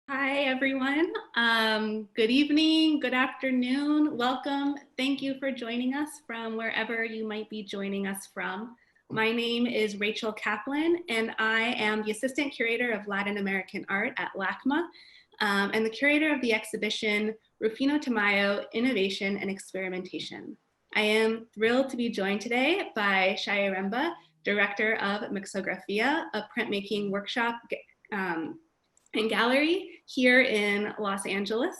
Hi, everyone. Good evening, good afternoon, welcome. Thank you for joining us from wherever you might be joining us from. My name is Rachel Kaplan, and I am the Assistant Curator of Latin American Art at LACMA, and the curator of the exhibition, Rufino Tamayo, Innovation and Experimentation. I am thrilled to be joined today by Shaya Remba, Director of Mixografía, a printmaking workshop and gallery here in Los Angeles.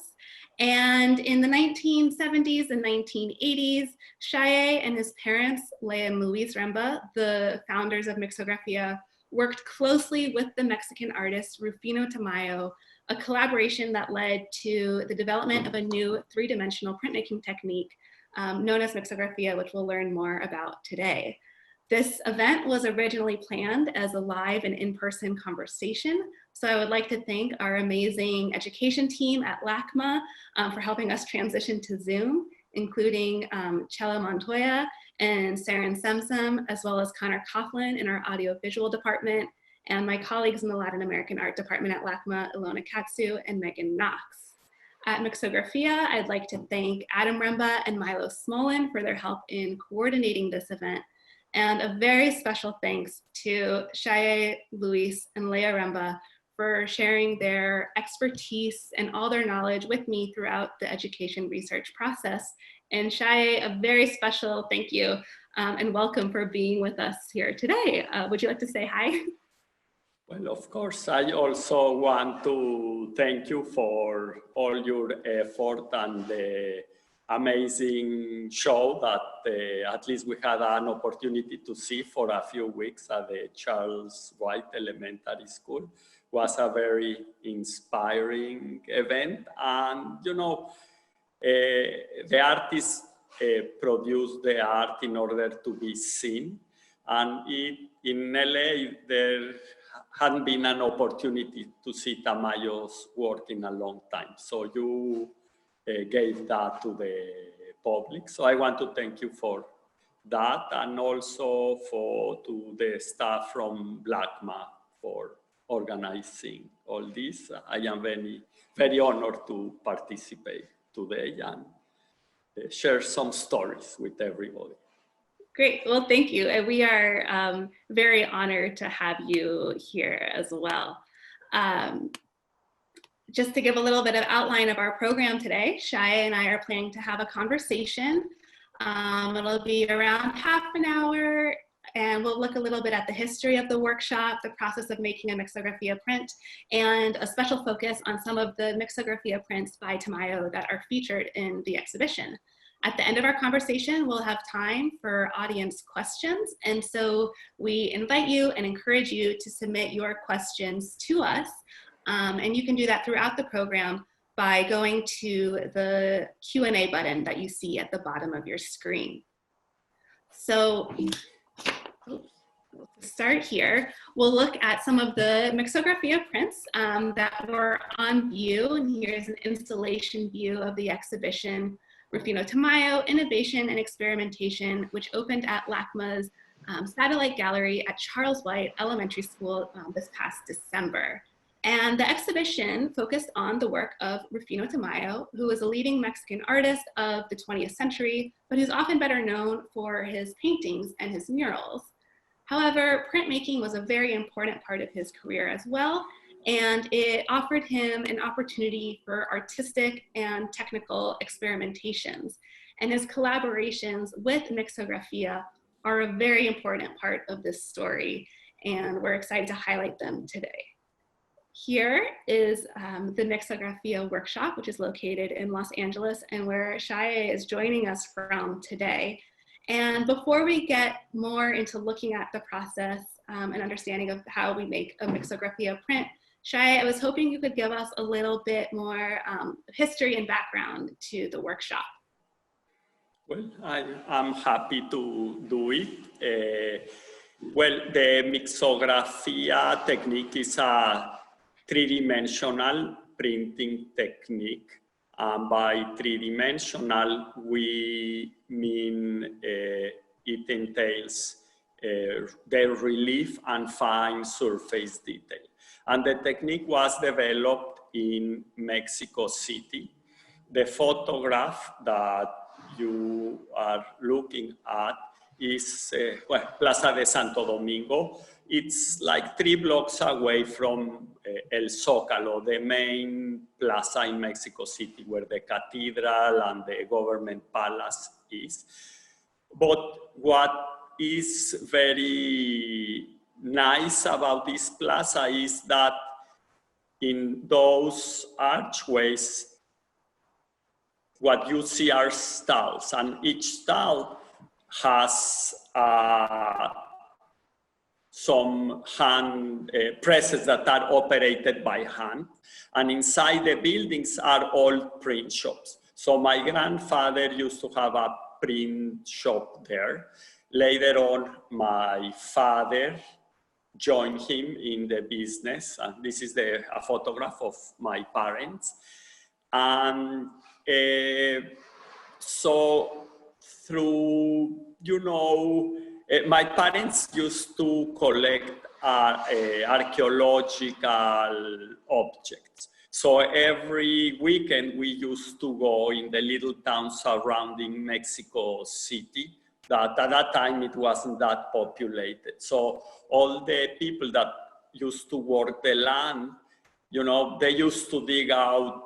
And in the 1970s and 1980s, Shaya and his parents, Leah and Luis Remba, the founders of Mixografía, worked closely with the Mexican artist Rufino Tamayo, a collaboration that led to the development of a new three-dimensional printmaking technique known as Mixografía, which we'll learn more about today. This event was originally planned as a live and in-person conversation. So I would like to thank our amazing education team at LACMA for helping us transition to Zoom, including Chela Montoya and Saren Semsem, as well as Connor Coughlin in our audiovisual department, and my colleagues in the Latin American Art Department at LACMA, Ilona Katsu and Megan Knox. At Mixografía, I'd like to thank Adam Remba and Milo Smolin for their help in coordinating this event. And a very special thanks to Shaya, Luis, and Leah Remba for sharing their expertise and all their knowledge with me throughout the education research process. And Shaya, a very special thank you and welcome for being with us here today. Would you like to say hi? Well, of course, I also want to thank you for all your effort and the amazing show that at least we had an opportunity to see for a few weeks at the Charles White Elementary School. Was a very inspiring event, and you know, the artists produce the art in order to be seen, and in LA there hadn't been an opportunity to see Tamayo's work in a long time, so you gave that to the public. So I want to thank you for that, and also to the staff from LACMA for organizing all this. I am very, very honored to participate today and share some stories with everybody. Great, well, thank you. And we are very honored to have you here as well. Just to give a little bit of outline of our program today, Shaya and I are planning to have a conversation. It'll be around half an hour, and we'll look a little bit at the history of the workshop, the process of making a Mixografía print, and a special focus on some of the Mixografía prints by Tamayo that are featured in the exhibition. At the end of our conversation, we'll have time for audience questions, and so we invite you and encourage you to submit your questions to us. And you can do that throughout the program by going to the Q&A button that you see at the bottom of your screen. So to start here, we'll look at some of the Mixografía prints that were on view. And here's an installation view of the exhibition, Rufino Tamayo, Innovation and Experimentation, which opened at LACMA's Satellite Gallery at Charles White Elementary School this past December. And the exhibition focused on the work of Rufino Tamayo, who is a leading Mexican artist of the 20th century, but who's often better known for his paintings and his murals. However, printmaking was a very important part of his career as well, and it offered him an opportunity for artistic and technical experimentations. And his collaborations with Mixografía are a very important part of this story, and we're excited to highlight them today. Here is the Mixografía workshop, which is located in Los Angeles and where Shaya is joining us from today. And before we get more into looking at the process and understanding of how we make a Mixografía print, Shaya, I was hoping you could give us a little bit more history and background to the workshop. Well, I'm happy to do it. Well, the Mixografía technique is a three-dimensional printing technique. By three-dimensional, we mean it entails the relief and fine surface detail. And the technique was developed in Mexico City. The photograph that you are looking at is Plaza de Santo Domingo. It's like 3 blocks away from El Zócalo, the main plaza in Mexico City, where the cathedral and the government palace is. But what is very nice about this plaza is that in those archways, what you see are stalls, and each stall has some hand presses that are operated by hand. And inside the buildings are all print shops. So my grandfather used to have a print shop there. Later on, my father joined him in the business. And this is a photograph of my parents. And so through, my parents used to collect archaeological objects. So every weekend we used to go in the little towns surrounding Mexico City, that at that time it wasn't that populated. So all the people that used to work the land, they used to dig out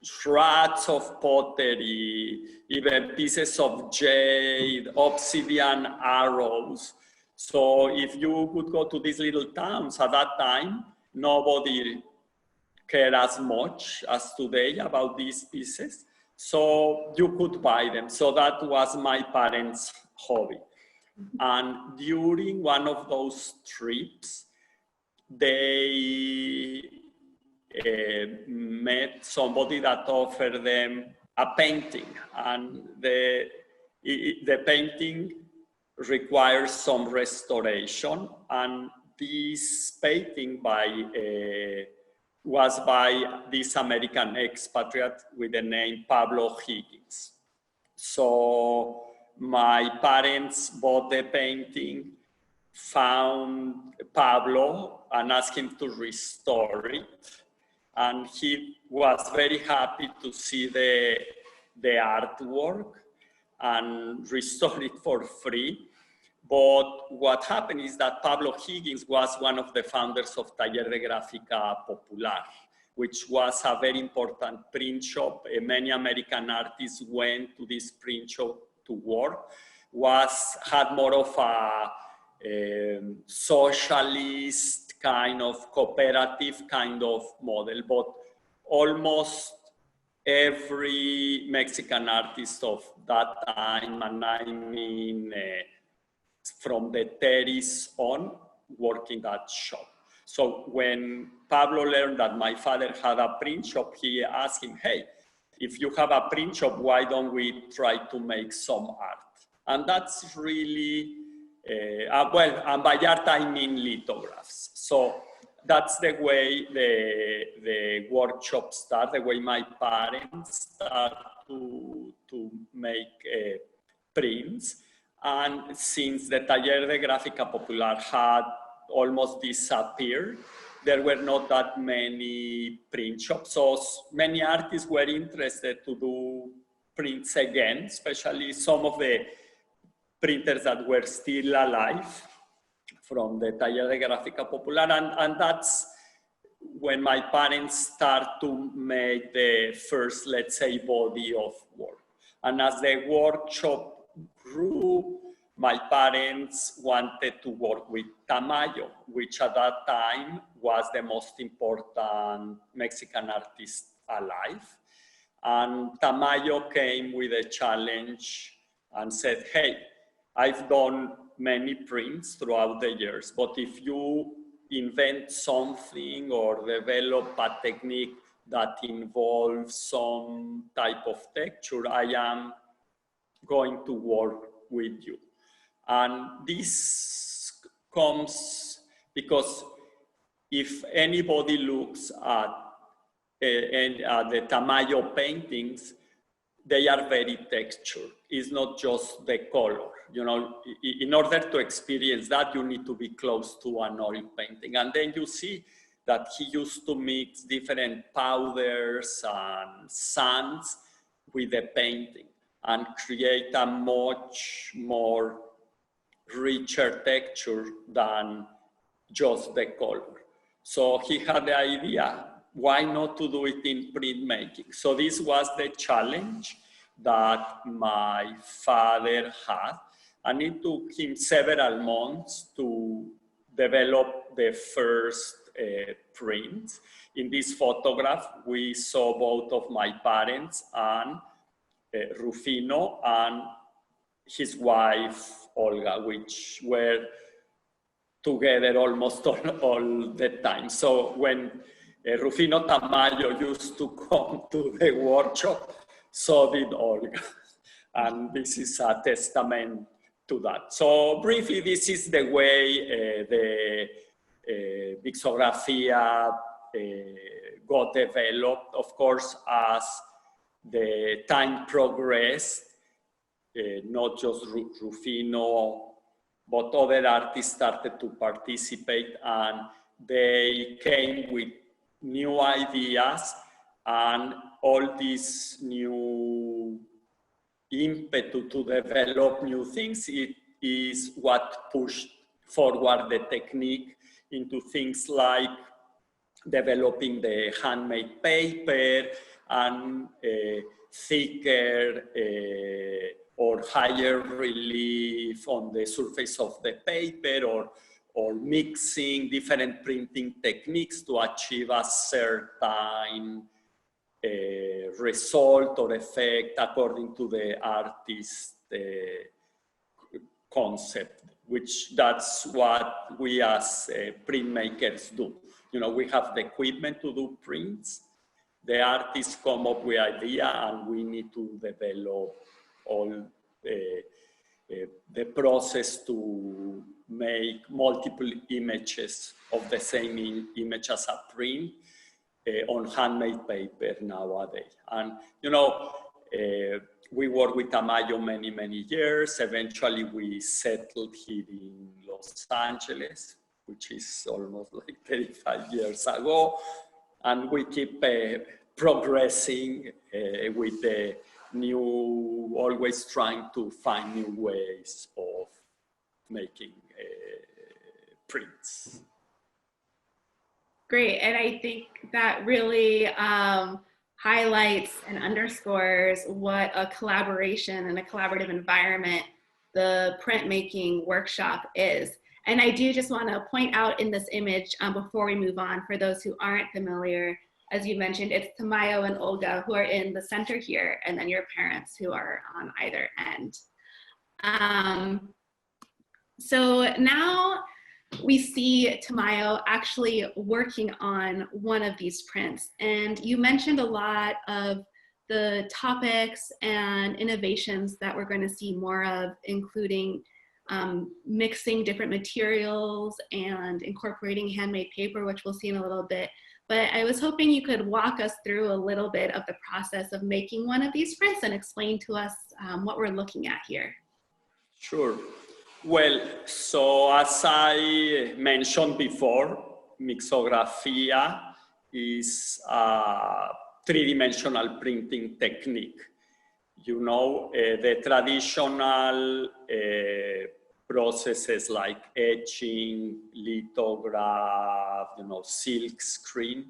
shreds of pottery, even pieces of jade, obsidian arrows. So if you would go to these little towns at that time, nobody cared as much as today about these pieces. So you could buy them. So that was my parents' hobby. And during one of those trips, they met somebody that offered them a painting, and the painting requires some restoration, and this painting was by this American expatriate with the name Pablo Higgins. So my parents bought the painting, found Pablo and asked him to restore it. And he was very happy to see the artwork and restore it for free. But what happened is that Pablo Higgins was one of the founders of Taller de Gráfica Popular, which was a very important print shop. Many American artists went to this print shop to work. Had more of a socialist kind of cooperative kind of model, but almost every Mexican artist of that time, and I mean from the 30s on, worked in that shop. So when Pablo learned that my father had a print shop, he asked him, hey, if you have a print shop, why don't we try to make some art? And that's really, and by art I mean lithographs. So that's the way the workshop started, the way my parents started to make prints. And since the Taller de Gráfica Popular had almost disappeared, there were not that many print shops. So many artists were interested to do prints again, especially some of the printers that were still alive from the Taller de Gráfica Popular. And that's when my parents start to make the first, let's say, body of work. And as the workshop grew, my parents wanted to work with Tamayo, which at that time was the most important Mexican artist alive. And Tamayo came with a challenge and said, hey, I've done many prints throughout the years, but if you invent something or develop a technique that involves some type of texture, I am going to work with you. And this comes because if anybody looks at the Tamayo paintings, they are very textured. It's not just the color. You know, in order to experience that, you need to be close to an oil painting. And then you see that he used to mix different powders and sands with the painting and create a much more richer texture than just the color. So he had the idea, why not to do it in printmaking? So this was the challenge that my father had, and it took him several months to develop the first prints. In this photograph, we saw both of my parents and Rufino and his wife, Olga, which were together almost all the time. So when Rufino Tamayo used to come to the workshop, so did Olga. And this is a testament to that. So briefly, this is the way the Mixografía got developed. Of course, as the time progressed, not just Rufino, but other artists started to participate, and they came with new ideas, and all this new impetus to develop new things, it is what pushed forward the technique into things like developing the handmade paper and thicker or higher relief on the surface of the paper, or mixing different printing techniques to achieve a certain result or effect according to the artist's concept, which that's what we as printmakers do. You know, we have the equipment to do prints, the artists come up with idea, and we need to develop all the process to make multiple images of the same image as a print on handmade paper nowadays. And, you know, we worked with Tamayo many years. Eventually, we settled here in Los Angeles, which is almost like 35 years ago. And we keep progressing with the new, always trying to find new ways of making prints. Great, and I think that really highlights and underscores what a collaboration and a collaborative environment the printmaking workshop is. And I do just want to point out in this image before we move on, for those who aren't familiar, as you mentioned, it's Tamayo and Olga who are in the center here, and then your parents who are on either end. So now we see Tamayo actually working on one of these prints. And you mentioned a lot of the topics and innovations that we're going to see more of, including mixing different materials and incorporating handmade paper, which we'll see in a little bit. But I was hoping you could walk us through a little bit of the process of making one of these prints and explain to us what we're looking at here. Sure. Well, so as I mentioned before, Mixografía is a three-dimensional printing technique. You know, the traditional processes like etching, lithograph, you know, silk screen,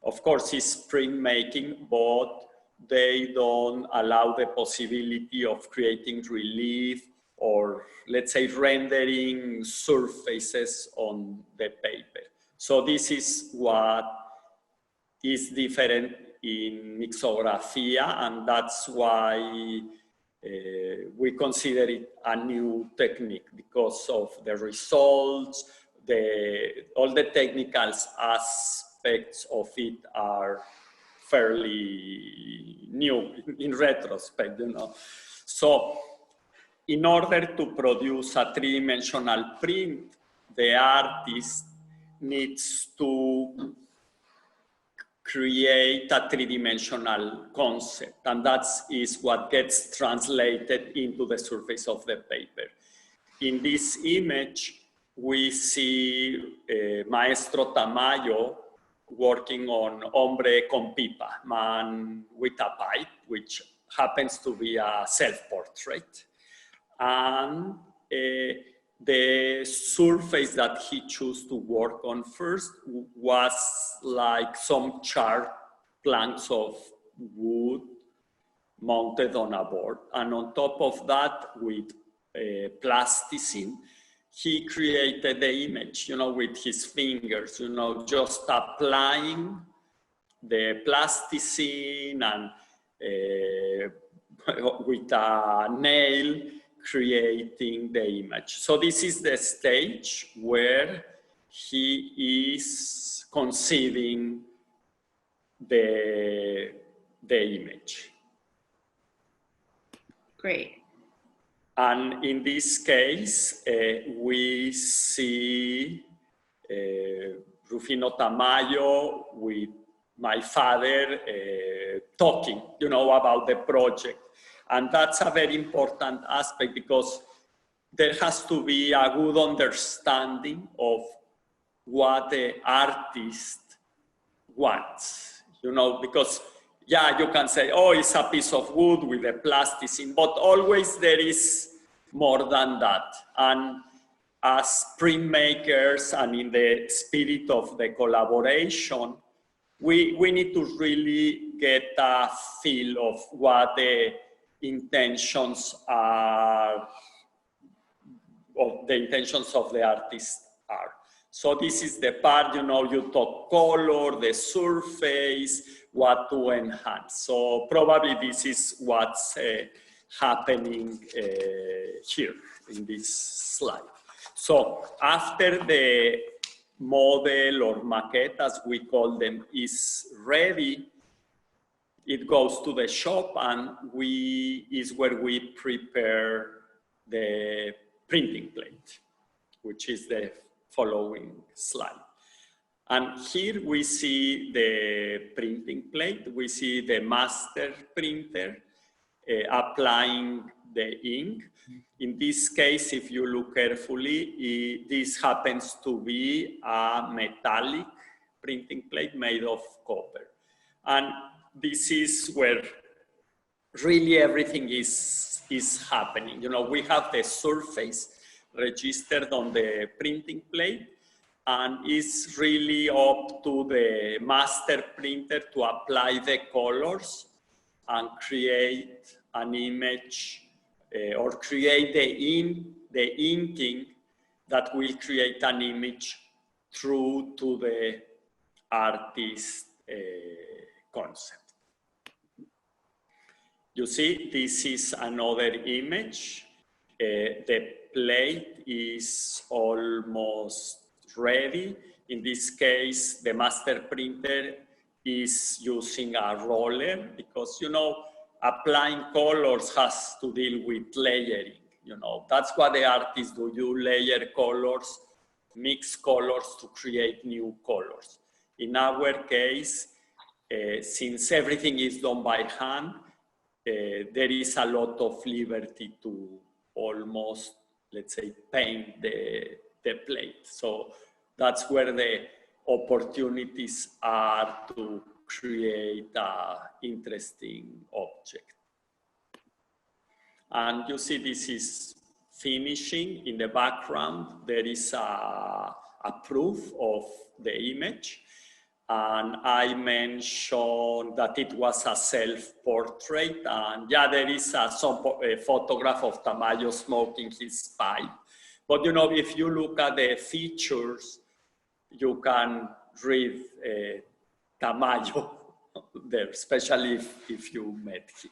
of course, is printmaking, but they don't allow the possibility of creating relief or, let's say, rendering surfaces on the paper. So this is what is different in Mixografía, and that's why we consider it a new technique, because of the results, all the technical aspects of it are fairly new in retrospect, you know. So in order to produce a three-dimensional print, the artist needs to create a three-dimensional concept, and that is what gets translated into the surface of the paper. In this image, we see Maestro Tamayo working on hombre con pipa, man with a pipe, which happens to be a self-portrait. And the surface that he chose to work on first was like some charred planks of wood mounted on a board. And on top of that, with plasticine, he created the image, with his fingers, just applying the plasticine and with a nail, creating the image. So this is the stage where he is conceiving the image. Great. And in this case, we see Rufino Tamayo with my father talking, about the project. And that's a very important aspect because there has to be a good understanding of what the artist wants, because yeah, you can say, oh, it's a piece of wood with a plasticine, but always there is more than that. And as printmakers and in the spirit of the collaboration, we need to really get a feel of what the intentions are, of the intentions of the artist are. So this is the part, you talk color, the surface, what to enhance. So probably this is what's happening here in this slide. So after the model or maquette, as we call them, is ready, it goes to the shop and is where we prepare the printing plate, which is the following slide. And here we see the printing plate. We see the master printer applying the ink. In this case, if you look carefully, this happens to be a metallic printing plate made of copper. And this is where really everything is happening. We have the surface registered on the printing plate, and it's really up to the master printer to apply the colors and create an image or create the inking that will create an image true to the artist's concept. You see, this is another image. The plate is almost ready. In this case, the master printer is using a roller because, applying colors has to deal with layering. That's what the artists do. You layer colors, mix colors to create new colors. In our case, since everything is done by hand, there is a lot of liberty to almost, let's say, paint the plate. So that's where the opportunities are to create an interesting object. And you see this is finishing. In the background, there is a proof of the image. And I mentioned that it was a self-portrait. And yeah, there is a photograph of Tamayo smoking his pipe. But if you look at the features, you can read Tamayo there, especially if you met him.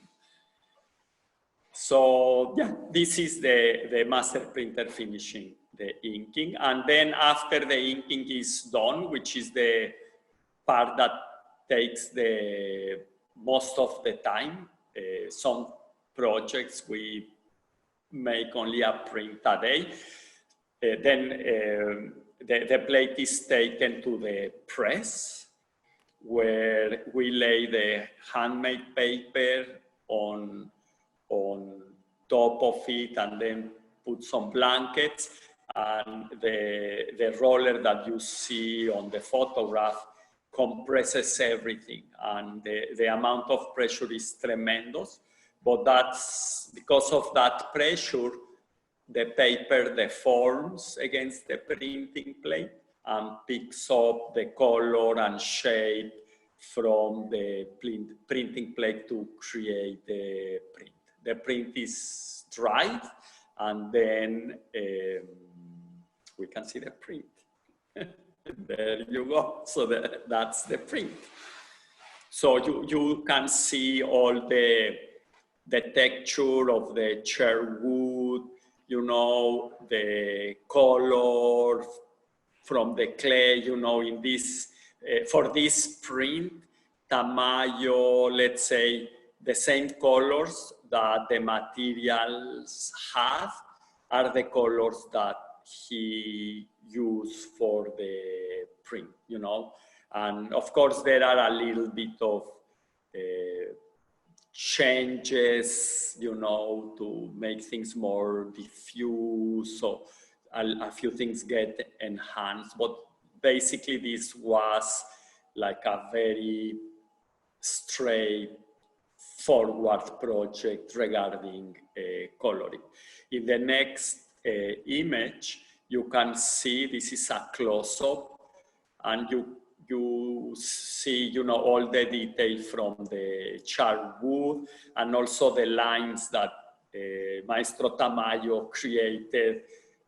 So yeah, this is the master printer finishing the inking. And then after the inking is done, which is the part that takes the most of the time, some projects we make only a print a day. Then the plate is taken to the press, where we lay the handmade paper on top of it and then put some blankets, and the roller that you see on the photograph compresses everything, and the amount of pressure is tremendous. But that's because of that pressure, the paper deforms against the printing plate and picks up the color and shape from the printing plate to create the print. The print is dried, and then we can see the print. There you go. So that's the print. So you can see all the texture of the chair wood, you know, the color from the clay, you know, in this, for this print, Tamayo, let's say, the same colors that the materials have are the colors that he used for the print, you know. And of course, there are a little bit of changes, you know, to make things more diffuse. So a few things get enhanced, but basically this was like a very straightforward project regarding coloring. In the next image, you can see this is a close-up, and you see, you know, all the detail from the charred wood, and also the lines that Maestro Tamayo created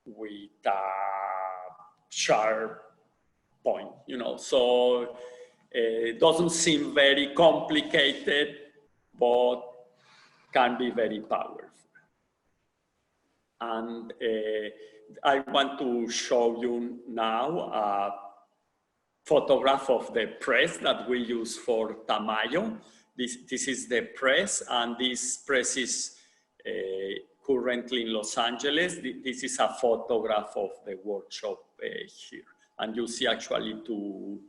with a sharp point, you know. So it doesn't seem very complicated, but can be very powerful. And I want to show you now a photograph of the press that we use for Tamayo. This is the press, and this press is currently in Los Angeles. This is a photograph of the workshop here. And you see actually two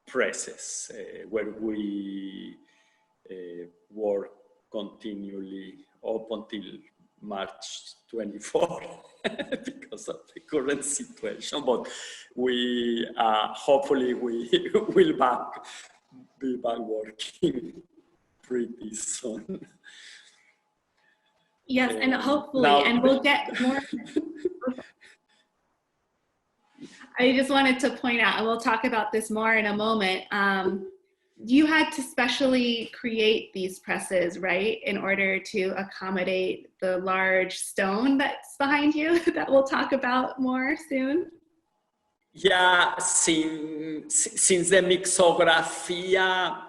presses where we work continually up until March 24 because of the current situation, but we hopefully we will be back working pretty soon. Yes, and hopefully, and we'll get more. I just wanted to point out, and we'll talk about this more in a moment. You had to specially create these presses, right, in order to accommodate the large stone that's behind you that we'll talk about more soon? Yeah, since the Mixografía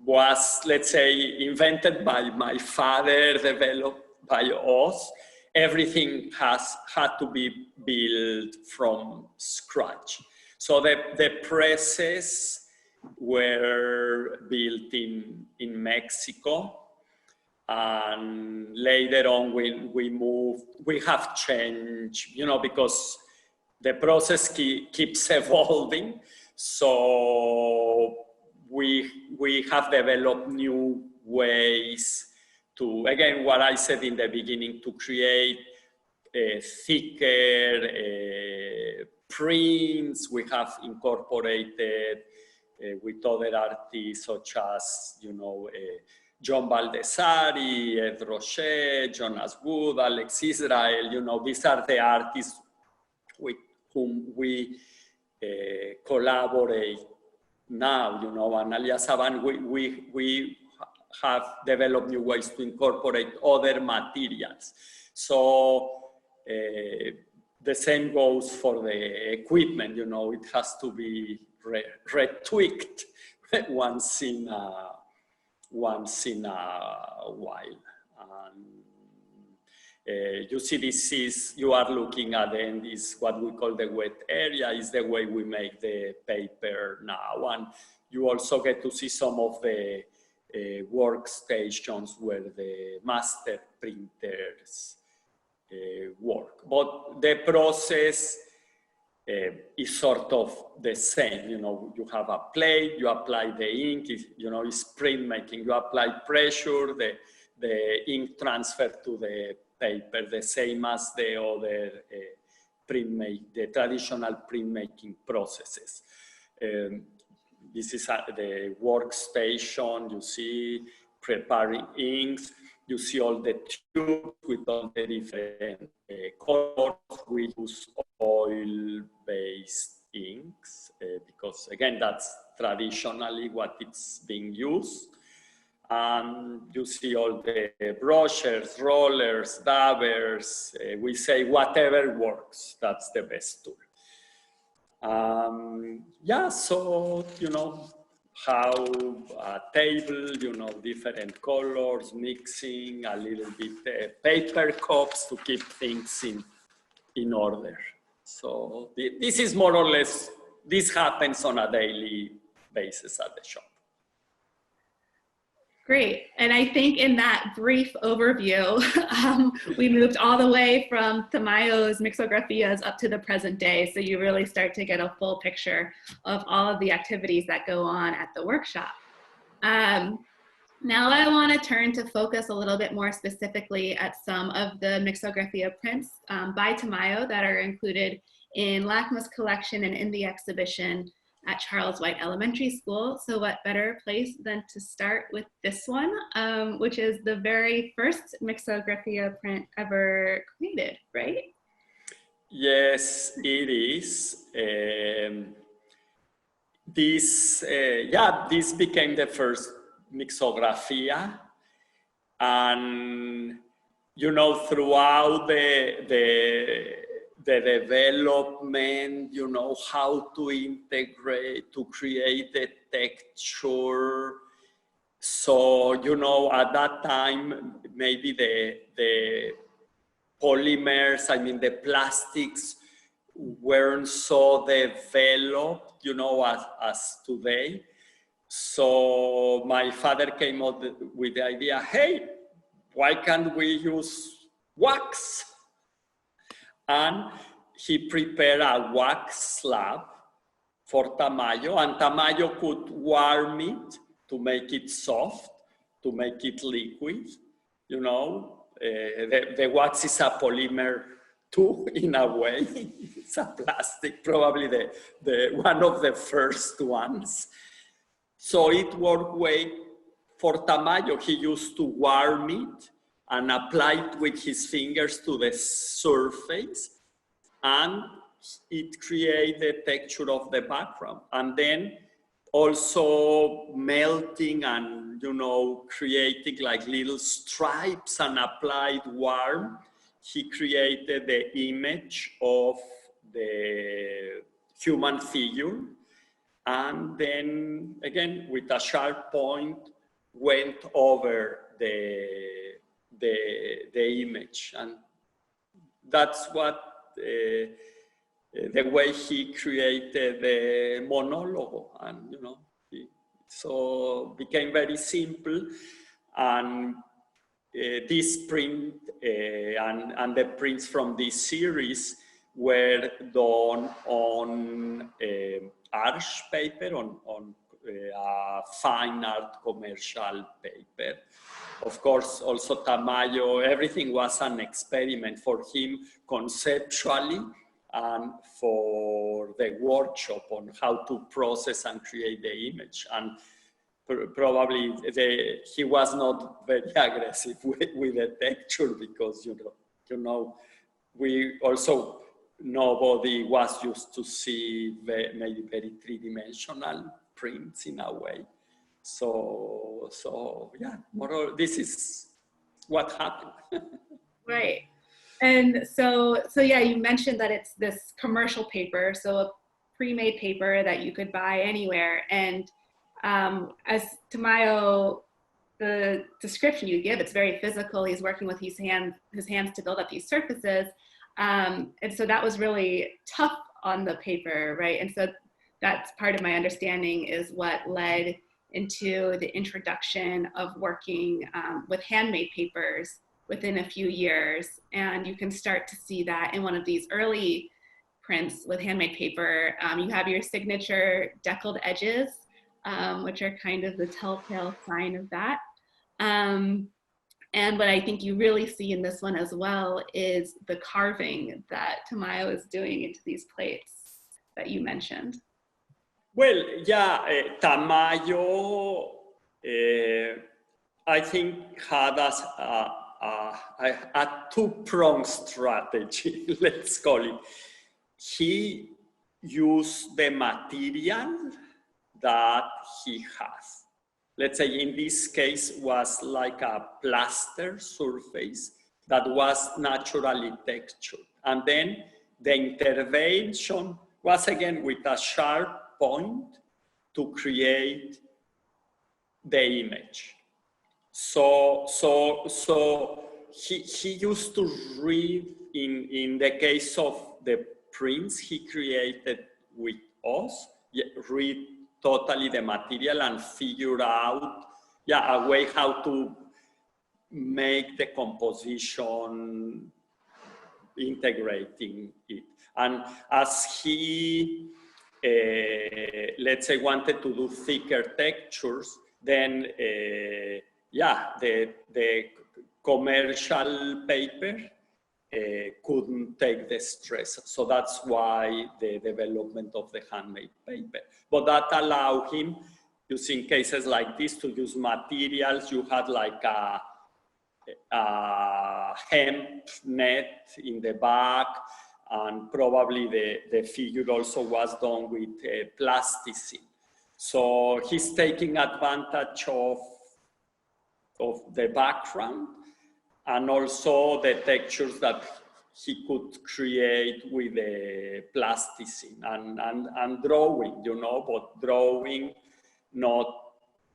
was, let's say, invented by my father, developed by us, everything had to be built from scratch. So the presses were built in Mexico, and later on when we moved, we have changed, you know, because the process keeps evolving. So we have developed new ways to, again, what I said in the beginning, to create thicker prints. We have incorporated with other artists such as, you know, John Baldessari, Ed Rocher, Jonas Wood, Alex Israel. You know, these are the artists with whom we collaborate now, you know, and alias Saban, we have developed new ways to incorporate other materials. So the same goes for the equipment, you know, it has to be retweaked once in a while. And you see, this is, you are looking at then is what we call the wet area, is the way we make the paper now. And you also get to see some of the workstations where the master printers work. But the process is sort of the same. You know, you have a plate, you apply the ink, you know, it's printmaking. You apply pressure, the ink transfer to the paper, the same as the other the traditional printmaking processes. This is the workstation. You see preparing inks. You see all the tubes with all the different colors. We use oil-based inks because, again, that's traditionally what it's being used. And you see all the brushes, rollers, dabbers. We say whatever works, that's the best tool. Yeah, so, you know, how a table, you know, different colors, mixing, a little bit paper cups to keep things in order. So this is more or less, this happens on a daily basis at the shop. Great. And I think in that brief overview, we moved all the way from Tamayo's Mixografias up to the present day. So you really start to get a full picture of all of the activities that go on at the workshop. Now I want to turn to focus a little bit more specifically at some of the Mixografía prints by Tamayo that are included in LACMA's collection and in the exhibition at Charles White Elementary School. So what better place than to start with this one, which is the very first Mixografía print ever created, right? Yes, it is. This became the first Mixografía. And, you know, throughout the development, you know, how to integrate, to create the texture. So, you know, at that time, maybe the polymers, I mean, the plastics weren't so developed, you know, as today. So my father came up with the idea, hey, why can't we use wax? And he prepared a wax slab for Tamayo, and Tamayo could warm it to make it soft, to make it liquid. You know, the wax is a polymer too, in a way. It's a plastic, probably the one of the first ones. So it worked well for Tamayo. He used to warm it and apply it with his fingers to the surface, and it created the texture of the background. And then also melting and, you know, creating like little stripes and applied warm, he created the image of the human figure. And then again, with a sharp point, went over the image. And that's what the way he created the monologue. And, you know, so became very simple. And this print and the prints from this series were done on arch paper, on fine art commercial paper. Of course, also Tamayo, everything was an experiment for him conceptually and for the workshop on how to process and create the image. And probably he was not very aggressive with the texture because, you know, we also, nobody was used to see maybe very three-dimensional prints in a way. So yeah, this is what happened. Right. And so yeah, you mentioned that it's this commercial paper, so a pre-made paper that you could buy anywhere. And as Tamayo, the description you give, it's very physical. He's working with his hands to build up these surfaces. And so that was really tough on the paper, right? And so that's part of my understanding is what led into the introduction of working with handmade papers within a few years. And you can start to see that in one of these early prints with handmade paper. You have your signature deckled edges, which are kind of the telltale sign of that. And what I think you really see in this one as well is the carving that Tamayo is doing into these plates that you mentioned. Well, yeah, Tamayo, I think, had a two-pronged strategy, let's call it. He used the material that he has. Let's say in this case was like a plaster surface that was naturally textured. And then the intervention was again with a sharp point to create the image. So he used to read, in the case of the prints he created with us, read totally the material and figure out, a way how to make the composition integrating it. And as he, let's say, wanted to do thicker textures, then, the commercial paper couldn't take the stress. So that's why the development of the handmade paper. But that allowed him, using cases like this, to use materials. You had like a hemp net in the back, and probably the figure also was done with plasticine. So he's taking advantage of the background and also the textures that he could create with the plasticine and drawing, but drawing not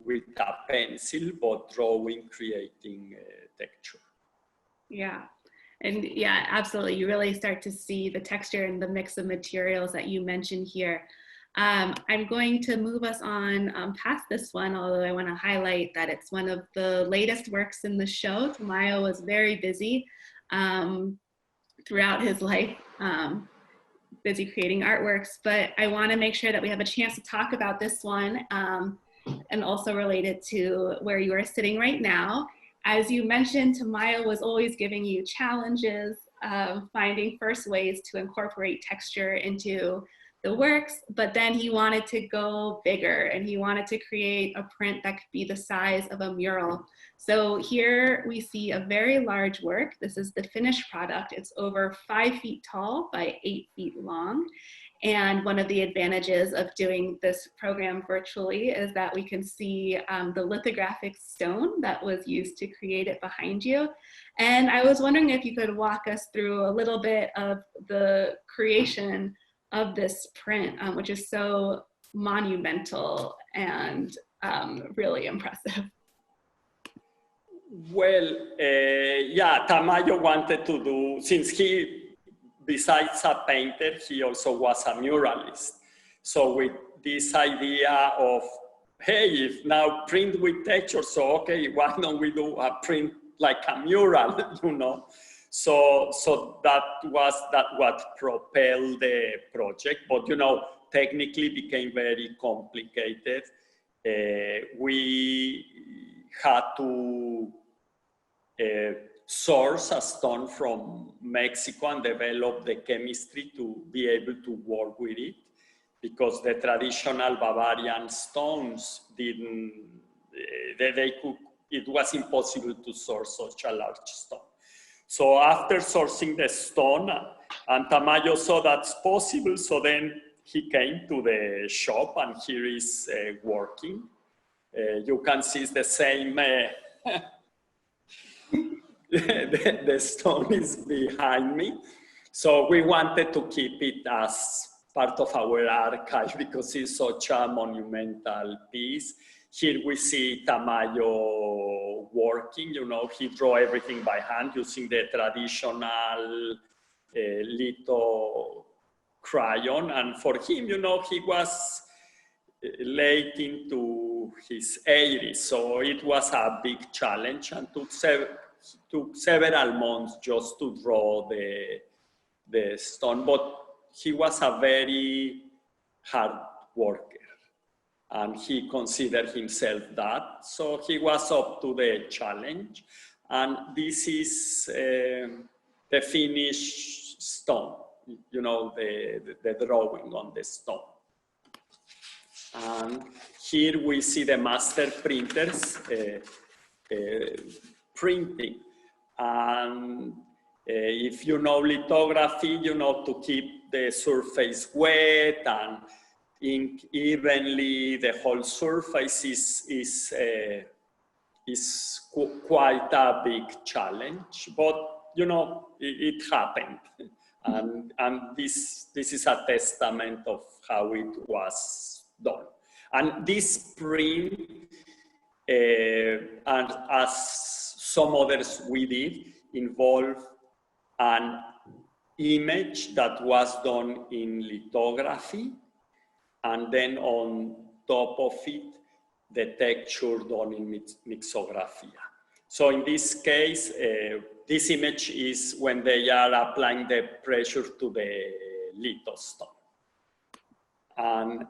with a pencil, but drawing, creating texture. Yeah. And yeah, absolutely. You really start to see the texture and the mix of materials that you mentioned here. I'm going to move us on past this one, although I want to highlight that it's one of the latest works in the show. Tamayo was very busy throughout his life, busy creating artworks, but I want to make sure that we have a chance to talk about this one and also related to where you are sitting right now. As you mentioned, Tamayo was always giving you challenges, finding first ways to incorporate texture into the works, but then he wanted to go bigger and he wanted to create a print that could be the size of a mural. So here we see a very large work. This is the finished product. It's over 5 feet tall by 8 feet long. And one of the advantages of doing this program virtually is that we can see the lithographic stone that was used to create it behind you. And I was wondering if you could walk us through a little bit of the creation of this print, which is so monumental and really impressive. Well, Tamayo wanted to do, since he, besides a painter, he also was a muralist. So with this idea of, hey, if now print with texture, so okay, why don't we do a print like a mural, So that was what propelled the project, but technically became very complicated. We had to source a stone from Mexico and develop the chemistry to be able to work with it, because the traditional Bavarian stones didn't, it was impossible to source such a large stone. So after sourcing the stone, and Tamayo saw that's possible, so then he came to the shop and here is working. You can see it's the same, the stone is behind me. So we wanted to keep it as part of our archive because it's such a monumental piece. Here we see Tamayo working, he drew everything by hand using the traditional litho crayon. And for him, he was late into his 80s. So it was a big challenge and took several months just to draw the stone. But he was a very hard worker, and he considered himself that. So he was up to the challenge. And this is the finished stone, you know, the drawing on the stone. And here we see the master printers printing. And if you know lithography, you know to keep the surface wet and ink evenly. The whole surface is quite a big challenge, but you know it happened, and this is a testament of how it was done. And this print, and as some others we did, involve an image that was done in lithography, and then on top of it, the texture done in Mixografía. So in this case, this image is when they are applying the pressure to the lithostone. And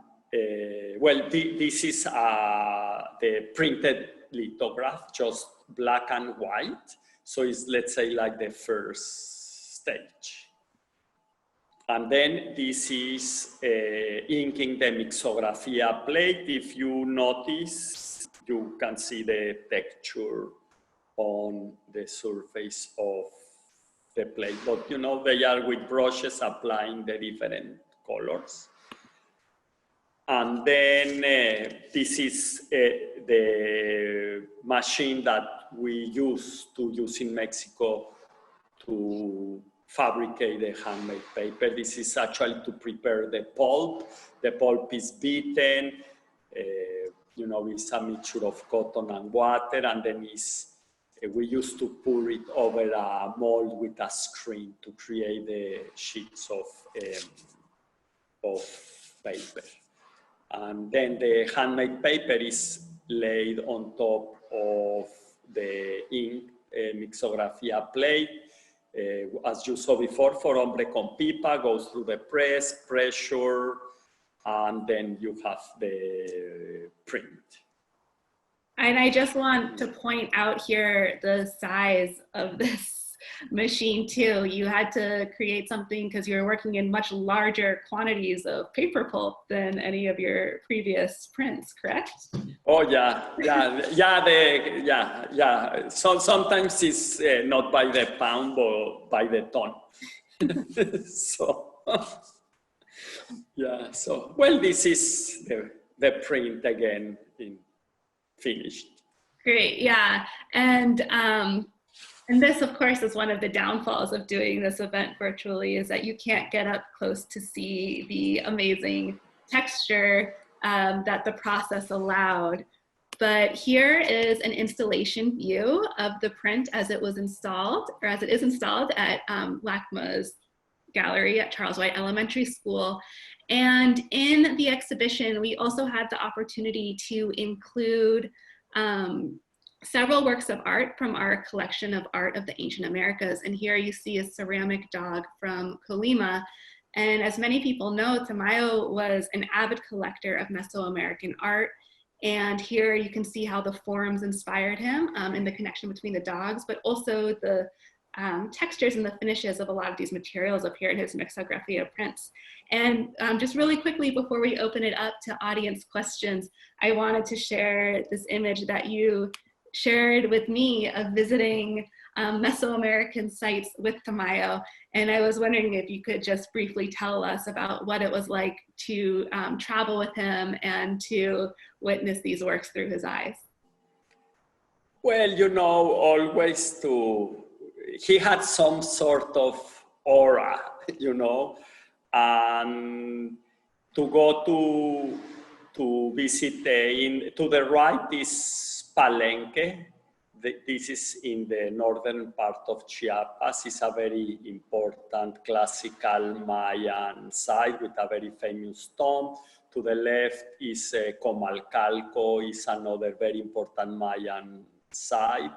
well, this is the printed lithograph, just black and white. So it's, let's say, like the first stage. And then this is inking the Mixografía plate. If you notice, you can see the texture on the surface of the plate. But you know, they are with brushes applying the different colors. And then this is the machine that we used to use in Mexico to fabricate the handmade paper. This is actually to prepare the pulp. The pulp is beaten, you know, it's a mixture of cotton and water, and then we used to pour it over a mold with a screen to create the sheets of paper. And then the handmade paper is laid on top of the ink Mixografía plate. As you saw before, for hombre con pipa, goes through the press, pressure, and then you have the print. And I just want to point out here the size of this machine too. You had to create something because you were working in much larger quantities of paper pulp than any of your previous prints, correct? Oh yeah. So sometimes it's not by the pound, but by the ton. So yeah. So well, this is the print again finished. Great. Yeah. And this, of course, is one of the downfalls of doing this event virtually, is that you can't get up close to see the amazing texture that the process allowed. But here is an installation view of the print as it was installed, or as it is installed at LACMA's gallery at Charles White Elementary School. And in the exhibition, we also had the opportunity to include several works of art from our collection of art of the ancient Americas. And here you see a ceramic dog from Colima. And as many people know, Tamayo was an avid collector of Mesoamerican art. And here you can see how the forms inspired him and the connection between the dogs, but also the textures and the finishes of a lot of these materials appear in his Mixografía prints. And just really quickly, before we open it up to audience questions, I wanted to share this image that you shared with me of visiting Mesoamerican sites with Tamayo. And I was wondering if you could just briefly tell us about what it was like to travel with him and to witness these works through his eyes. Well, you know, always he had some sort of aura, you know, and to go to visit to the right is Palenque. This is in the northern part of Chiapas. It's a very important classical Mayan site with a very famous tomb. To the left is Comalcalco, is another very important Mayan site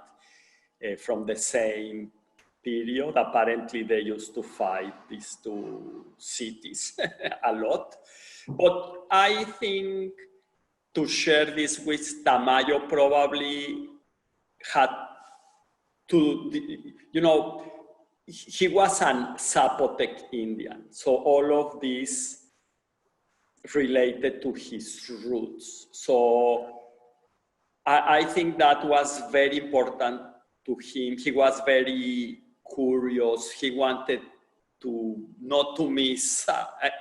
from the same period. Apparently, they used to fight these two cities a lot. But I think to share this with Tamayo probably had to, you know, he was an Zapotec Indian. So all of this related to his roots. So I think that was very important to him. He was very curious. He wanted to not to miss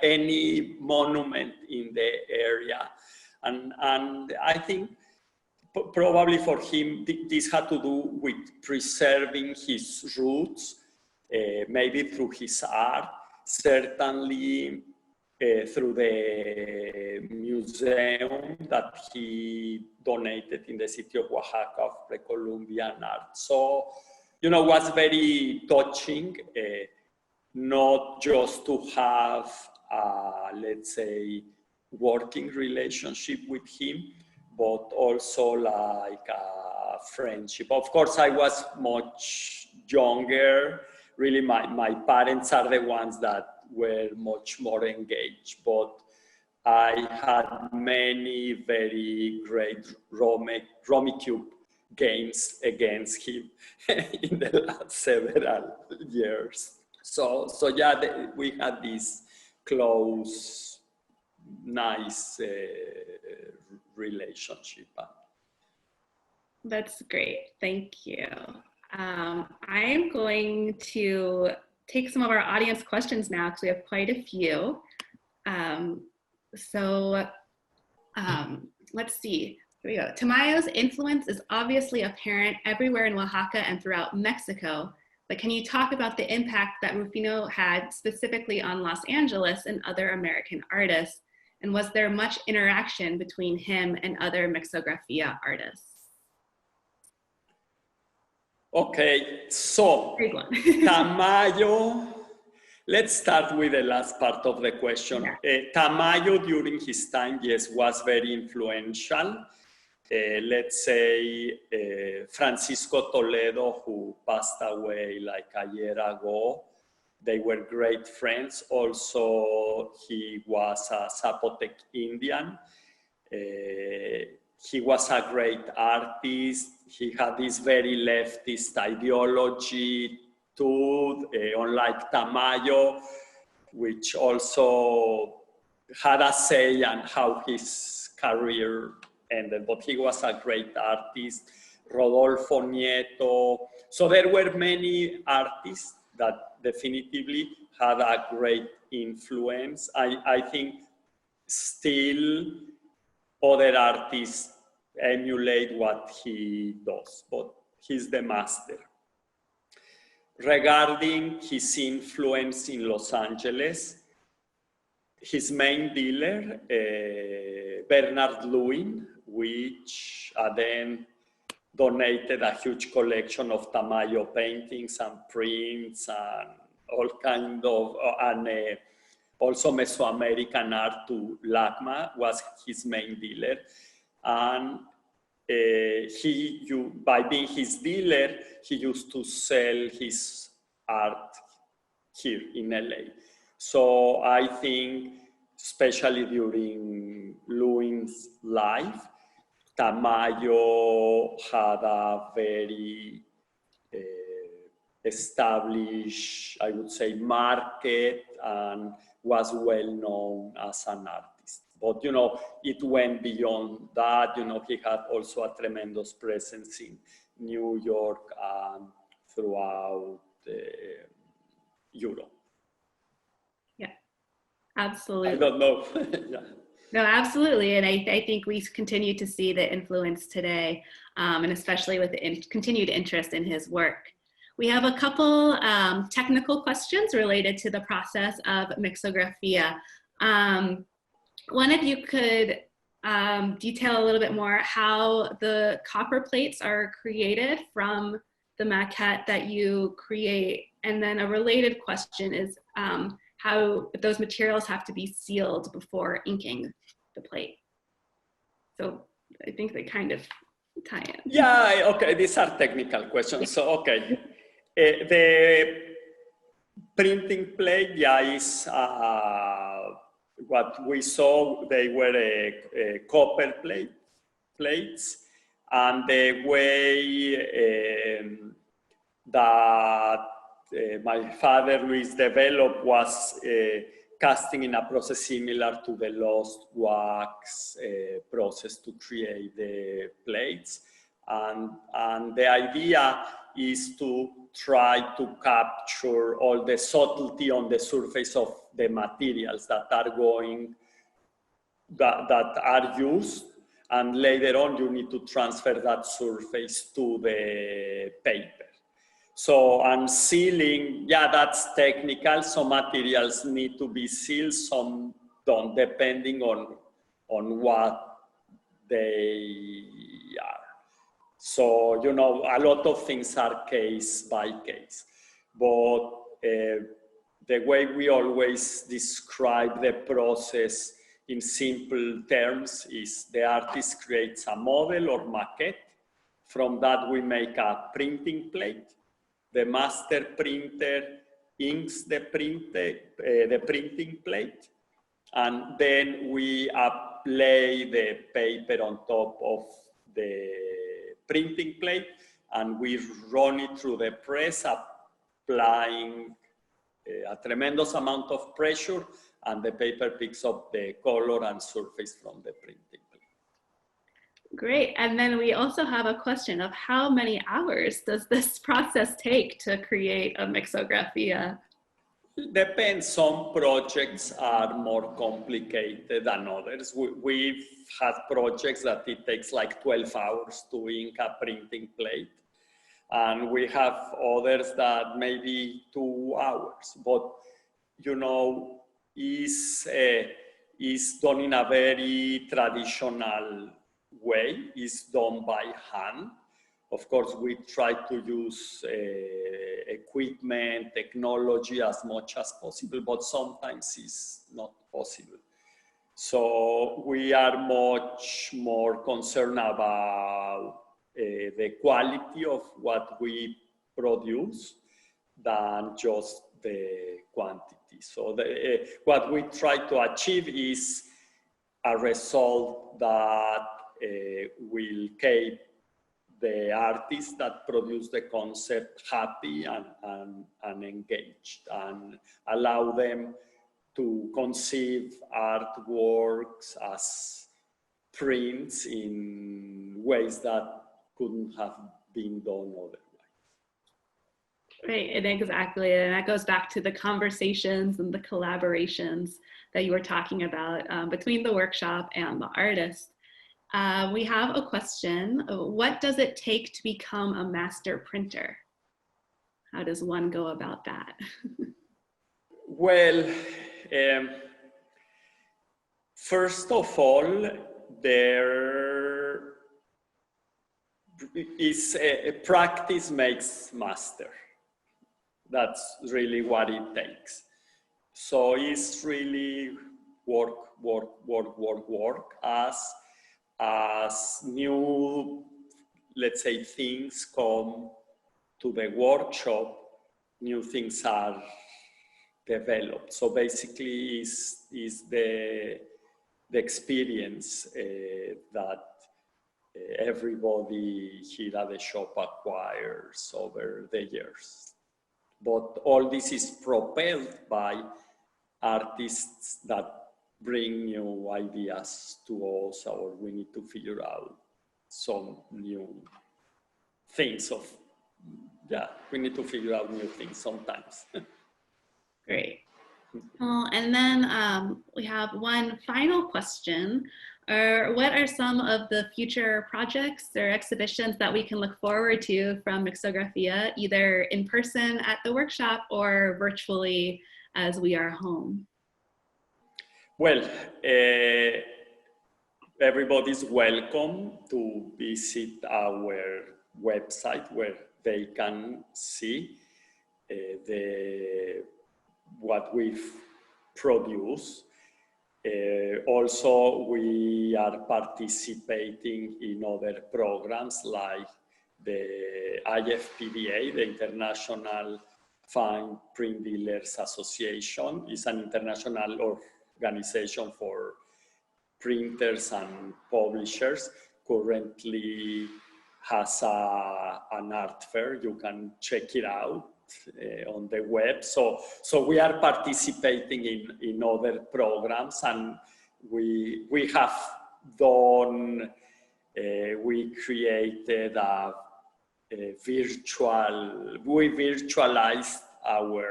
any monument in the area. And I think probably for him, this had to do with preserving his roots, maybe through his art, certainly through the museum that he donated in the city of Oaxaca of pre-Columbian art. So, you know, was very touching, not just to have, let's say, working relationship with him, but also like a friendship. Of course, I was much younger. Really, my parents are the ones that were much more engaged, but I had many very great Rummikub games against him in the last several years. So yeah, we had this close, nice relationship. That's great. Thank you. I'm going to take some of our audience questions now because we have quite a few. Let's see. Here we go. Tamayo's influence is obviously apparent everywhere in Oaxaca and throughout Mexico, but can you talk about the impact that Rufino had specifically on Los Angeles and other American artists? And was there much interaction between him and other Mixografía artists? Okay, so Tamayo, let's start with the last part of the question. Yeah. Tamayo during his time, yes, was very influential. Let's say Francisco Toledo, who passed away like a year ago, they were great friends. Also, he was a Zapotec Indian. He was a great artist. He had this very leftist ideology too, unlike Tamayo, which also had a say on how his career ended, but he was a great artist. Rodolfo Nieto. So there were many artists that definitively had a great influence. I think still other artists emulate what he does, but he's the master. Regarding his influence in Los Angeles, his main dealer, Bernard Lewin, which then donated a huge collection of Tamayo paintings and prints and all kind of, also Mesoamerican art to LACMA, was his main dealer. And by being his dealer, he used to sell his art here in LA. So I think, especially during Lewin's life, Tamayo had a very established, I would say, market and was well known as an artist. But, you know, it went beyond that. You know, he had also a tremendous presence in New York and throughout Europe. Yeah, absolutely. I don't know. Yeah. No, absolutely. And I think we continue to see the influence today, and especially with the continued interest in his work. We have a couple technical questions related to the process of Mixografía. One, if you could detail a little bit more how the copper plates are created from the maquette that you create. And then a related question is how those materials have to be sealed before inking the plate. So I think they kind of tie in. Yeah, okay, these are technical questions. So, okay. The printing plate, yeah, is what we saw. They were copper plates, and the way that my father Luis developed was casting in a process similar to the lost wax process to create the plates. And the idea is to try to capture all the subtlety on the surface of the materials that are used, and later on you need to transfer that surface to the paper. So, and sealing, yeah, that's technical. Some materials need to be sealed, some don't, depending on what they are. So, you know, a lot of things are case by case. But the way we always describe the process in simple terms is the artist creates a model or maquette. From that, we make a printing plate. The master printer inks the printing plate, and then we apply the paper on top of the printing plate, and we run it through the press, applying a tremendous amount of pressure, and the paper picks up the color and surface from the printing plate. Great. And then we also have a question of how many hours does this process take to create a Mixografía? Depends. Some projects are more complicated than others. We've had projects that it takes like 12 hours to ink a printing plate. And we have others that maybe 2 hours. But, you know, is done in a very traditional way, is done by hand. Of course, we try to use equipment, technology as much as possible, but sometimes it's not possible. So we are much more concerned about the quality of what we produce than just the quantity. So what we try to achieve is a result that will keep the artists that produce the concept happy and engaged, and allow them to conceive artworks as prints in ways that couldn't have been done otherwise. Right, and exactly, and that goes back to the conversations and the collaborations that you were talking about between the workshop and the artist. We have a question. What does it take to become a master printer? How does one go about that? Well, first of all, there is practice makes master. That's really what it takes. So it's really work as new, let's say, things come to the workshop, new things are developed. So basically is the experience that everybody here at the shop acquires over the years. But all this is propelled by artists that bring new ideas to us, or we need to figure out some new things we need to figure out new things sometimes. Great. And then we have one final question. What are some of the future projects or exhibitions that we can look forward to from Mixografía, either in person at the workshop or virtually as we are home? Well, everybody's welcome to visit our website where they can see what we've produced. Also, we are participating in other programs like the IFPDA, the International Fine Print Dealers Association, is an international organization for printers and publishers. Currently has an art fair. You can check it out on the web. So we are participating in other programs, and we have done, we created we virtualized our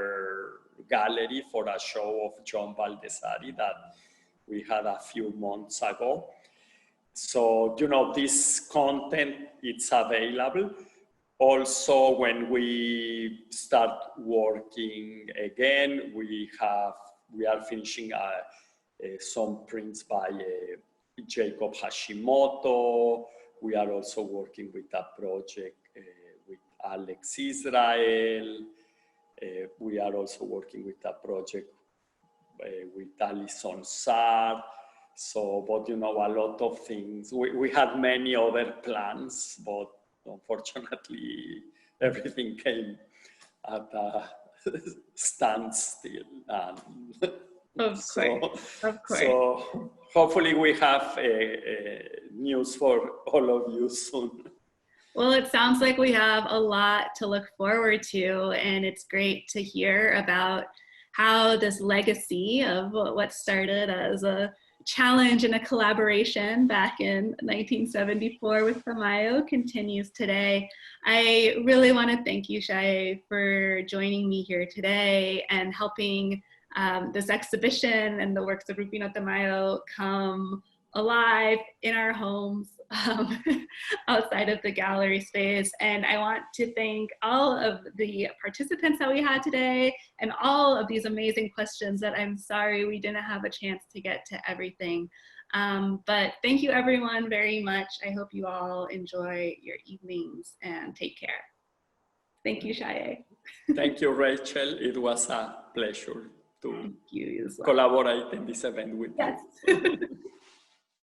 gallery for a show of John Baldessari that we had a few months ago. So, you know, this content, it's available. Also, when we start working again, we are finishing some prints by Jacob Hashimoto. We are also working with a project with Alex Israel. We are also working with a project with Alison Saar. So, but you know, a lot of things. We had many other plans, but unfortunately, everything came at a standstill. Of course. So hopefully we have news for all of you soon. Well, it sounds like we have a lot to look forward to, and it's great to hear about how this legacy of what started as a challenge and a collaboration back in 1974 with Tamayo continues today. I really want to thank you, Shai, for joining me here today and helping this exhibition and the works of Rufino Tamayo come alive in our homes outside of the gallery space. And I want to thank all of the participants that we had today and all of these amazing questions that I'm sorry we didn't have a chance to get to everything. But thank you everyone very much. I hope you all enjoy your evenings and take care. Thank you, Shai. Thank you, Rachel. It was a pleasure to Thank you as well. collaborate in this event with you.